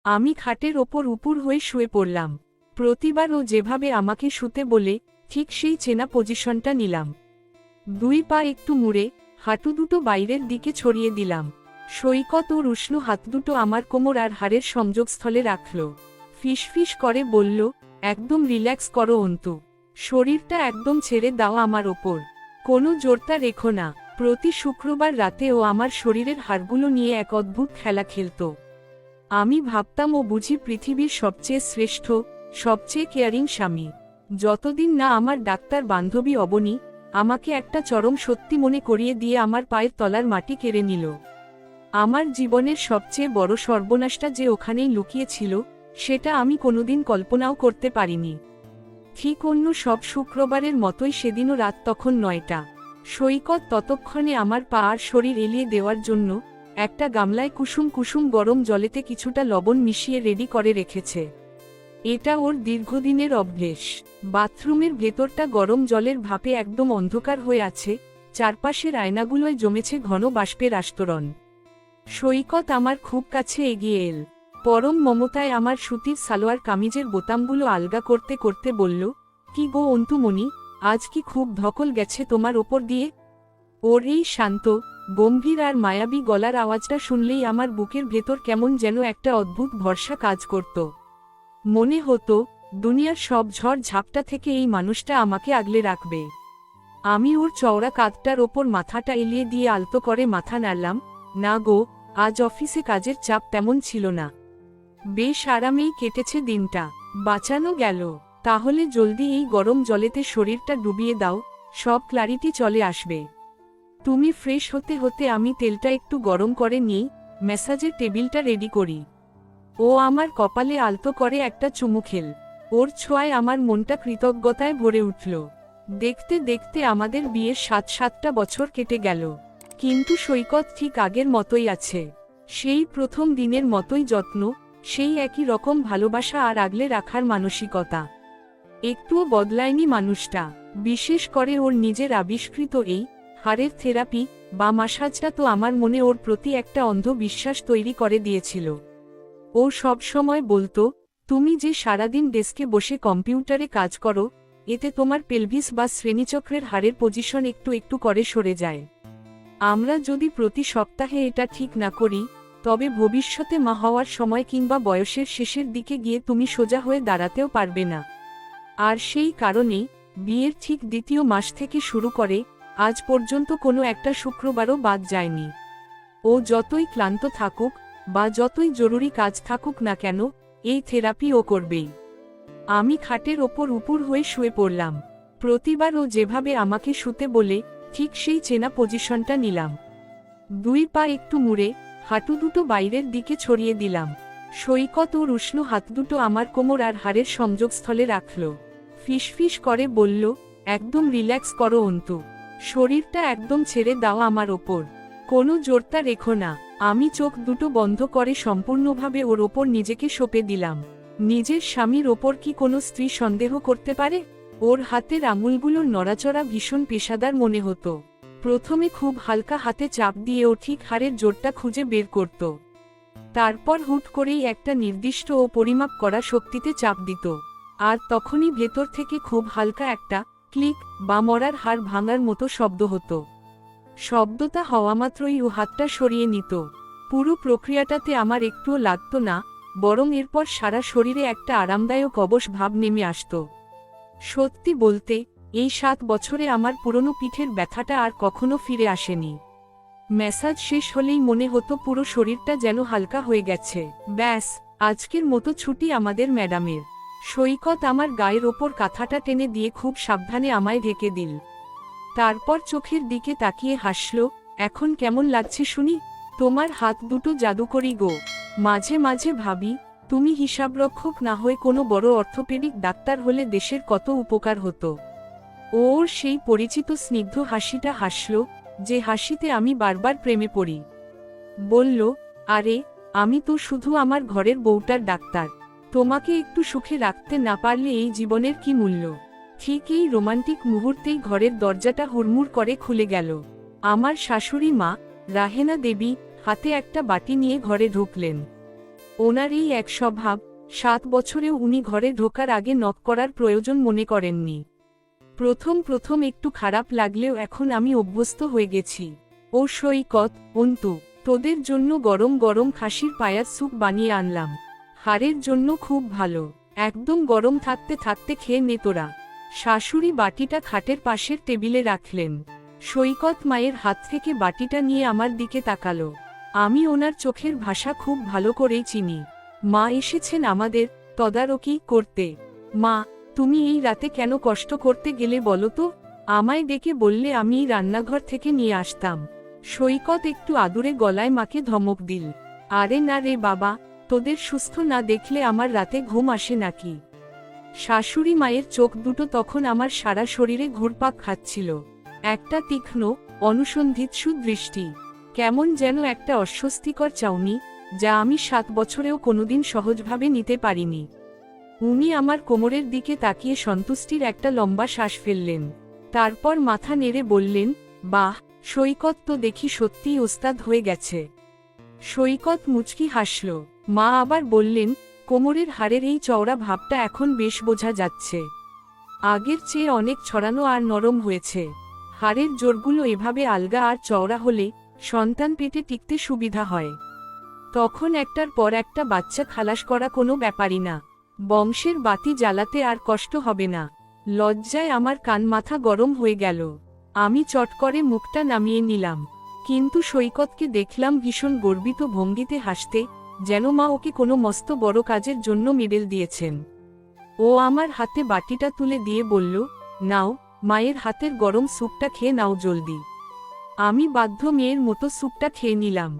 আমি খাটের ওপর উপুর হয়ে শুয়ে পড়লাম। প্রতিবার ও যেভাবে আমাকে শুতে বলে ঠিক সেই চেনা পজিশনটা নিলাম। দুই পা একটু মুড়ে হাঁটু দুটো বাইরের দিকে ছড়িয়ে দিলাম। সৈকত ওর উষ্ণ হাত দুটো আমার কোমর আর হাড়ের সংযোগস্থলে রাখল। ফিসফিস করে বলল, একদম রিল্যাক্স করো অন্তু, শরীরটা একদম ছেড়ে দাও আমার ওপর, কোনো জোরতা রেখো না। প্রতি শুক্রবার রাতে ও আমার শরীরের হাড়গুলো নিয়ে এক অদ্ভুত খেলা খেলত। আমি ভাবতাম ও বুঝি পৃথিবীর সবচেয়ে শ্রেষ্ঠ, সবচেয়ে কেয়ারিং স্বামী। যতদিন না আমার ডাক্তার বান্ধবী অবনী আমাকে একটা চরম সত্যি মনে করিয়ে দিয়ে আমার পায়ের তলার মাটি কেড়ে নিল। আমার জীবনের সবচেয়ে বড় সর্বনাশটা যে ওখানেই লুকিয়েছিল, সেটা আমি কোনোদিন কল্পনাও করতে পারিনি। ঠিক অন্য সব শুক্রবারের মতোই সেদিনও রাত তখন 9টা। সৈকত ততক্ষণে আমার পা আর শরীর এলিয়ে দেওয়ার জন্য একটা গামলায় কুসুম কুসুম গরম জলেতে কিছুটা লবণ মিশিয়ে রেডি করে রেখেছে। এটা ওর দীর্ঘদিনের অভ্যেস। বাথরুমের ভেতরটা গরম জলের ভাপে একদম অন্ধকার হয়ে আছে, চারপাশের আয়নাগুলোয় জমেছে ঘন বাষ্পের আস্তরণ। সৈকত আমার খুব কাছে এগিয়ে এল। পরম মমতায় আমার সুতির সালোয়ার কামিজের বোতামগুলো আলগা করতে করতে বলল, কি গো অন্তুমণি, আজ কি খুব ধকল গেছে তোমার ওপর দিয়ে? ওর এই শান্ত, গম্ভীর আর মায়াবী গলার আওয়াজটা শুনলেই আমার বুকের ভেতর কেমন যেন একটা অদ্ভুত ভরসা কাজ করত। মনে হতো দুনিয়ার সব ঝড় ঝাপটা থেকে এই মানুষটা আমাকে আগলে রাখবে। আমি ওর চওড়া কাঁধটার ওপর মাথাটা এলিয়ে দিয়ে আলতো করে মাথা নাড়লাম। না গো, আজ অফিসে কাজের চাপ তেমন ছিল না, বেশ আরামেই কেটেছে দিনটা। বাঁচানো গেল। তাহলে জলদি এই গরম জলেতে শরীরটা ডুবিয়ে দাও, সব ক্লারিটি চলে আসবে। তুমি ফ্রেশ হতে হতে আমি তেলটা একটু গরম করে নিই, ম্যাসাজের টেবিলটা রেডি করি। ও আমার কপালে আলতো করে একটা চুমু খেল। ওর ছোঁয়ায় আমার মনটা কৃতজ্ঞতায় ভরে উঠল। দেখতে দেখতে আমাদের বিয়ের 7টা বছর কেটে গেল। কিন্তু সৈকত ঠিক আগের মতোই আছে। সেই প্রথম দিনের মতোই যত্ন, সেই একই রকম ভালোবাসা আর আগলে রাখার মানসিকতা। একটুও বদলায়নি মানুষটা। বিশেষ করে ওর নিজের আবিষ্কৃত এই হাড়ের থেরাপি বা মাসাজটা তো আমার মনে ওর প্রতি একটা অন্ধ বিশ্বাস তৈরি করে দিয়েছিল। ও সব সময় বলতো, তুমি যে সারাদিন ডেস্কে বসে কম্পিউটারে কাজ করো, এতে তোমার পেলভিস বা শ্রেণীচক্রের হাড়ের পজিশন একটু একটু করে সরে যায়। আমরা যদি প্রতি সপ্তাহে এটা ঠিক না করি, তবে ভবিষ্যতে মা হওয়ার সময় কিংবা বয়সের শেষের দিকে গিয়ে তুমি সোজা হয়ে দাঁড়াতেও পারবে না। আর সেই কারণেই বিয়ের ঠিক দ্বিতীয় মাস থেকে শুরু করে আজ পর্যন্ত কোনো একটা শুক্রবারও বাদ যায়নি। ও যতই ক্লান্ত থাকুক বা যতই জরুরি কাজ থাকুক না কেন, এই থেরাপি ও করবেই। আমি খাটের ওপর উপুর হয়ে শুয়ে পড়লাম। প্রতিবার ও যেভাবে আমাকে শুতে বলে ঠিক সেই চেনা পজিশনটা নিলাম। দুই পা একটু মুড়ে হাঁটু দুটো বাইরের দিকে ছড়িয়ে দিলাম। সৈকত ওর উষ্ণ হাত দুটো আমার কোমর আর হাড়ের সংযোগস্থলে রাখল। ফিসফিস করে বলল, একদম রিল্যাক্স করো অন্তু, শরীরটা একদম ছেড়ে দাও আমার ওপর, কোনো জোরতা রেখো না। আমি চোখ দুটো বন্ধ করে সম্পূর্ণভাবে ওর ওপর নিজেকে সঁপে দিলাম। নিজের স্বামীর ওপর কি কোনো স্ত্রী সন্দেহ করতে পারে? ওর হাতের আঙুলগুলোর নড়াচড়া ভীষণ পেশাদার মনে হতো। প্রথমে খুব হালকা হাতে চাপ দিয়ে ও ঠিক হাড়ের জোরটা খুঁজে বের করত। তারপর হুট করেই একটা নির্দিষ্ট ও পরিমাপ করা শক্তিতে চাপ দিত। আর তখনই ভেতর থেকে খুব হালকা একটা ক্লিক বা মরার হাড় ভাঙার মতো শব্দ হতো। শব্দটা হওয়া মাত্রই ও হাতটা সরিয়ে নিত। পুরো প্রক্রিয়াটাতে আমার একটুও লাগত না, বরং এরপর সারা শরীরে একটা আরামদায়ক অবশ ভাব নেমে আসত। সত্যি বলতে, এই 7 বছরে আমার পুরনো পিঠের ব্যথাটা আর কখনো ফিরে আসেনি। ম্যাসাজ শেষ হলেই মনে হতো পুরো শরীরটা যেন হালকা হয়ে গেছে। ব্যাস, আজকের মতো ছুটি আমাদের ম্যাডামের। সৈকত আমার গায়ের ওপর কাঁথাটা টেনে দিয়ে খুব সাবধানে আমায় ঢেকে দিল। তারপর চোখের দিকে তাকিয়ে হাসল, এখন কেমন লাগছে শুনি? তোমার হাত দুটো জাদুকরি গো। মাঝে মাঝে ভাবি, তুমি হিসাবরক্ষক না হয়ে কোনো বড় অর্থোপেডিক ডাক্তার হলে দেশের কত উপকার হতো। ওর সেই পরিচিত স্নিগ্ধ হাসিটা হাসল, যে হাসিতে আমি বারবার প্রেমে পড়ি। বলল, আরে, আমি তো শুধু আমার ঘরের বউটার ডাক্তার, তোমাকে একটু সুখে রাখতে না পারলে এই জীবনের কি মূল্য? ঠিক এই রোমান্টিক মুহূর্তেই ঘরের দরজাটা হুড়মুড় করে খুলে গেল। আমার শাশুড়ি মা, রাহেনা দেবী, হাতে একটা বাটি নিয়ে ঘরে ঢুকলেন। ওনার এই এক স্বভাব, 7 বছরেও উনি ঘরে ঢোকার আগে নক করার প্রয়োজন মনে করেননি। প্রথম প্রথম একটু খারাপ লাগলেও এখন আমি অভ্যস্ত হয়ে গেছি। ও সৈকত, অন্তু, তোদের জন্য গরম গরম খাসির পায়ার স্যুপ বানিয়ে আনলাম। হাড়ের জন্য খুব ভালো, একদম গরম থাকতে থাকতে খেয়ে নে তোরা। শাশুড়ি বাটিটা খাটের পাশের টেবিলে রাখলেন। সৈকত মায়ের হাত থেকে বাটিটা নিয়ে আমার দিকে তাকালো। আমি ওনার চোখের ভাষা খুব ভালো করেই চিনি। মা এসেছেন আমাদের তদারকি করতে। মা, তুমি এই রাতে কেন কষ্ট করতে গেলে বলো তো? আমায় ডেকে বললে আমি রান্নাঘর থেকে নিয়ে আসতাম। সৈকত একটু আদুরে গলায় মাকে ধমক দিল। আরে না রে বাবা, তোদের সুস্থ না দেখলে আমার রাতে ঘুম আসে নাকি? শাশুড়ি মায়ের চোখ দুটো তখন আমার সারা শরীরে ঘুরপাক খাচ্ছিল। একটা তীক্ষ্ণ, অনুসন্ধিৎসু দৃষ্টি, কেমন যেন একটা অস্বস্তিকর চাউনি, যা আমি 7 বছরেও কোনোদিন সহজভাবে নিতে পারিনি। উনি আমার কোমরের দিকে তাকিয়ে সন্তুষ্টির একটা লম্বা শ্বাস ফেললেন। তারপর মাথা নেড়ে বললেন, বাহ, সৈকত তো দেখি সত্যিই ওস্তাদ হয়ে গেছে। সৈকত মুচকি হাসল। মা আবার বললেন, কোমরের হাড়ের এই চওড়া ভাবটা এখন বেশ বোঝা যাচ্ছে। আগের চেয়ে অনেক ছড়ানো আর নরম হয়েছে। হাড়ের জোরগুলো এভাবে আলগা আর চওড়া হলে সন্তান পেটে টিকতে সুবিধা হয়। তখন একটার পর একটা বাচ্চা খালাস করা কোনো ব্যাপারই না। বংশের বাতি জ্বালাতে আর কষ্ট হবে না। লজ্জায় আমার কান মাথা গরম হয়ে গেল। আমি চট করে মুখটা নামিয়ে নিলাম। কিন্তু সৈকতকে দেখলাম ভীষণ গর্বিত ভঙ্গিতে হাসতে, যেন মা ওকে কোনো মস্ত বড় কাজের জন্য মেডেল দিয়েছেন। ও আমার হাতে বাটিটা তুলে দিয়ে বলল, নাও, মায়ের হাতের গরম স্যুপটা খেয়ে নাও জলদি। আমি বাধ্য মেয়ের মতো স্যুপটা খেয়ে নিলাম।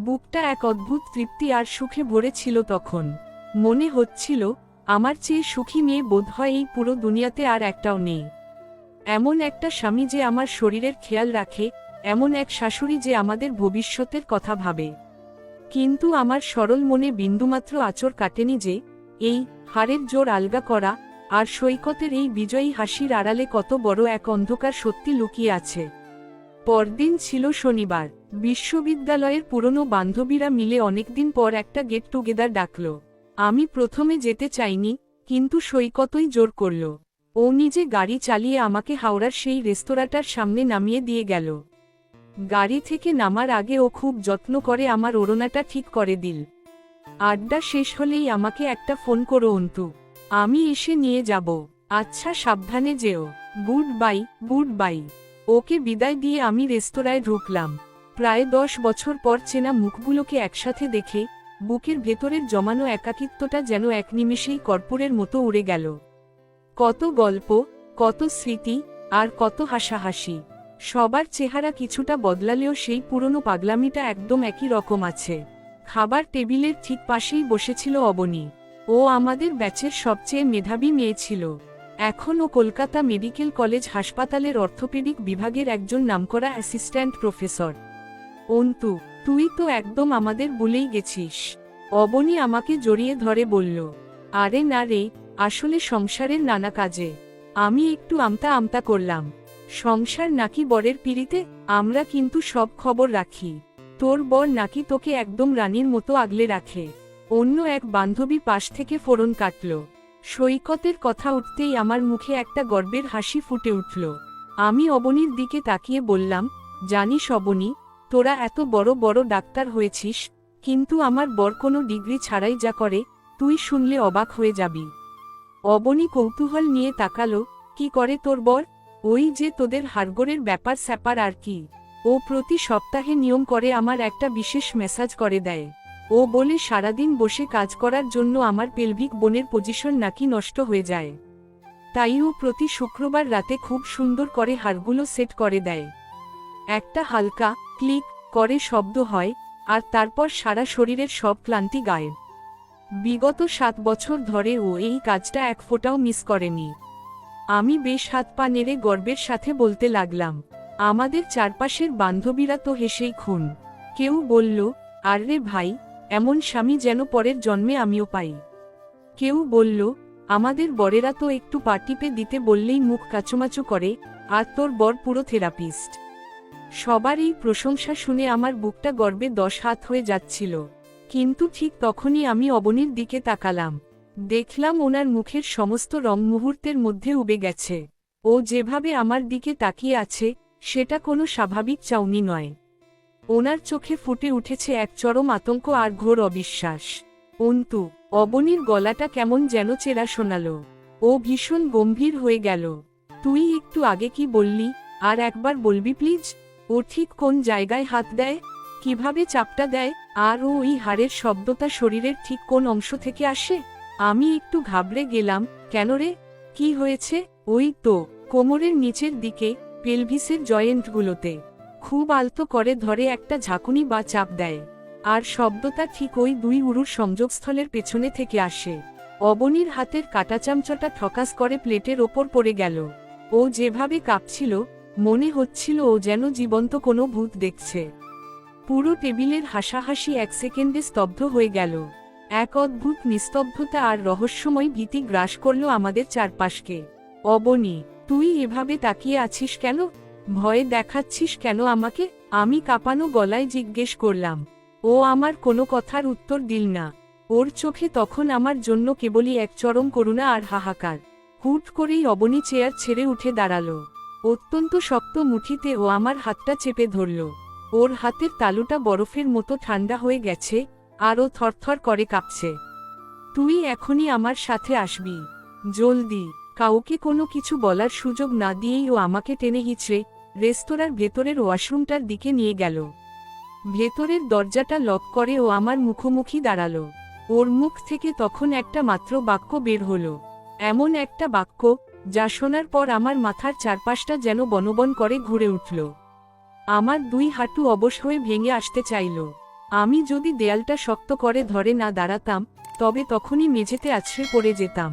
বুকটা এক অদ্ভুত তৃপ্তি আর সুখে ভরে ছিল তখন। মনে হচ্ছিল, আমার চেয়ে সুখী মেয়ে বোধহয় এই পুরো দুনিয়াতে আর একটাও নেই। এমন একটা স্বামী যে আমার শরীরের খেয়াল রাখে, এমন এক শাশুড়ি যে আমাদের ভবিষ্যতের কথা ভাবে। কিন্তু আমার সরল মনে বিন্দুমাত্র আঁচড় কাটেনি যে, এই হাড়ের জোর আলগা করা আর সৈকতের এই বিজয়ী হাসির আড়ালে কত বড় এক অন্ধকার সত্যি লুকিয়ে আছে। পরদিন ছিল শনিবার। বিশ্ববিদ্যালয়ের পুরনো বান্ধবীরা মিলে অনেকদিন পর একটা গেট টুগেদার ডাকল। আমি প্রথমে যেতে চাইনি, কিন্তু সৈকতই জোর করল। ও নিজে গাড়ি চালিয়ে আমাকে হাওড়ার সেই রেস্তোরাঁটার সামনে নামিয়ে দিয়ে গেল। গাড়ি থেকে নামার আগে ও খুব যত্ন করে আমার ওড়নাটা ঠিক করে দিল। আড্ডা শেষ হলেই আমাকে একটা ফোন করো অন্তু, আমি এসে নিয়ে যাব। আচ্ছা, সাবধানে যেও। Good bye. Good bye. Okay বিদায় দিয়ে আমি রেস্তোরাঁয় ঢুকলাম। প্রায় 10 বছর পর চেনা মুখগুলোকে একসাথে দেখে বুকের ভেতরের জমানো একাকিত্বটা যেন এক নিমেষেই কর্পূরের মতো উড়ে গেল। কত গল্প, কত স্মৃতি, আর কত হাসাহাসি। সবার চেহারা কিছুটা বদলালেও সেই পুরনো পাগলামিটা একদম একই রকম আছে। খাবার টেবিলের ঠিক পাশেই বসেছিল অবনী। ও আমাদের ব্যাচের সবচেয়ে মেধাবী মেয়ে ছিল। এখন ও কলকাতা মেডিকেল কলেজ হাসপাতালের অর্থোপেডিক বিভাগের একজন নামকরা অ্যাসিস্ট্যান্ট প্রফেসর। অন্তু, তুই তো একদম আমাদের ভুলেই গেছিস। অবনী আমাকে জড়িয়ে ধরে বলল, আরে না রে, আসলে সংসারের নানা কাজে। আমি একটু আমতা আমতা করলাম। সংসার নাকি বরের পিড়িতে? আমরা কিন্তু সব খবর রাখি। তোর বর নাকি তোকে একদম রানীর মতো আগলে রাখে। অন্য এক বান্ধবী পাশ থেকে ফোরন কাটল। সৈকতের কথা উঠতেই আমার মুখে একটা গর্বের হাসি ফুটে উঠল। আমি অবনীর দিকে তাকিয়ে বললাম, জানিস অবনী, তোরা এত বড় বড় ডাক্তার হয়েছিস, কিন্তু আমার বর কোনো ডিগ্রি ছাড়াই যা করে, তুই শুনলে অবাক হয়ে যাবি। অবনী কৌতূহল নিয়ে তাকালো, কি করে তোর বর? ওই যে তোদের হাড়গোড়ের ব্যাপার স্যাপার আর কি। ও প্রতি সপ্তাহে নিয়ম করে আমার একটা বিশেষ মেসাজ করে দেয়। ও বলে সারাদিন বসে কাজ করার জন্য আমার পেলভিক বোনের পজিশন নাকি নষ্ট হয়ে যায়। তাই ও প্রতি শুক্রবার রাতে খুব সুন্দর করে হাড়গুলো সেট করে দেয়। একটা হালকা ক্লিক করে শব্দ হয়, আর তারপর সারা শরীরের সব ক্লান্তি গায়েব। বিগত 7 বছর ধরে ও এই কাজটা এক ফোঁটাও মিস করেনি। আমি বেশ হাত পা নেড়ে গর্বের সাথে বলতে লাগলাম। আমাদের চারপাশের বান্ধবীরা তো হেসেই খুন। কেউ বলল, আরে ভাই, এমন স্বামী যেন পরের জন্মে আমিও পাই। কেউ বলল, আমাদের বরেরা তো একটু পা টিপে দিতে বললেই মুখ কাচুমাচু করে, আর তোর বর পুরো থেরাপিস্ট। সবার এই প্রশংসা শুনে আমার বুকটা গর্বে 10 হাত হয়ে যাচ্ছিল। কিন্তু ঠিক তখনই আমি অবনীর দিকে তাকালাম। দেখলাম ওনার মুখের সমস্ত রং মুহূর্তের মধ্যে উবে গেছে। ও যেভাবে আমার দিকে তাকিয়ে আছে সেটা কোনো স্বাভাবিক চাউনি নয়। ওনার চোখে ফুটে উঠেছে এক চরম আতঙ্ক আর ঘোর অবিশ্বাস। অন্তু, অবনীর গলাটা কেমন যেন চেরা শোনালো। ও ভীষণ গম্ভীর হয়ে গেল। তুই একটু আগে কি বললি, আর একবার বলবি প্লিজ? ও ঠিক কোন জায়গায় হাত দেয়, কিভাবে চাপটা দেয়, আর ওই হাড়ের শব্দটা শরীরের ঠিক কোন অংশ থেকে আসে? আমি একটু ঘাবড়ে গেলাম। কেন রে, কি হয়েছে? ওই তো কোমরের নিচের দিকে, পেলভিসের জয়েন্টগুলোতে খুব আলতো করে ধরে একটা ঝাঁকুনি বা চাপ দেয়। আর শব্দটা ঠিক ওই দুই উরুর সংযোগস্থলের পেছনে থেকে আসে। অবনীর হাতের কাটা চামচটা ঠকাস করে প্লেটের ওপর পড়ে গেল। ও যেভাবে কাঁপছিল, মনে হচ্ছিল ও যেন জীবন্ত কোনো ভূত দেখছে। পুরো টেবিলের হাসাহাসি এক সেকেন্ডে স্তব্ধ হয়ে গেল। এক অদ্ভুত নিস্তব্ধতা আর রহস্যময় ভীতি গ্রাস করল আমাদের চারপাশকে। অবনী, তুই এভাবে তাকিয়ে আছিস কেন? ভয়ে দেখাচ্ছিস কেন আমাকে? আমি কাঁপানো গলায় জিজ্ঞেস করলাম। ও আমার কোনো কথার উত্তর দিল না। ওর চোখে তখন আমার জন্য কেবলই এক চরম করুণা আর হাহাকার। হুট করেই অবনী চেয়ার ছেড়ে উঠে দাঁড়ালো। অত্যন্ত শক্ত মুঠিতে ও আমার হাতটা চেপে ধরল। ওর হাতের তালুটা বরফের মতো ঠান্ডা হয়ে গেছে, আর ও থরথর করে কাঁপছে। তুই এখনই আমার সাথে আসবি, জলদি। কাউকে কোনো কিছু বলার সুযোগ না দিয়েই ও আমাকে টেনে হিঁচড়ে রেস্তোরাঁর ভেতরের ওয়াশরুমটার দিকে নিয়ে গেল। ভেতরের দরজাটা লক করে ও আমার মুখোমুখি দাঁড়ালো। ওর মুখ থেকে তখন একটা মাত্র বাক্য বের হলো, এমন একটা বাক্য যা শোনার পর আমার মাথার চারপাশটা যেন বনবন করে ঘুরে উঠল। আমার দুই হাঁটু অবশ হয়ে ভেঙে আসতে চাইল। আমি যদি দেয়ালটা শক্ত করে ধরে না দাঁড়াতাম, তবে তখনই মেঝেতে আছড়ে পড়ে যেতাম।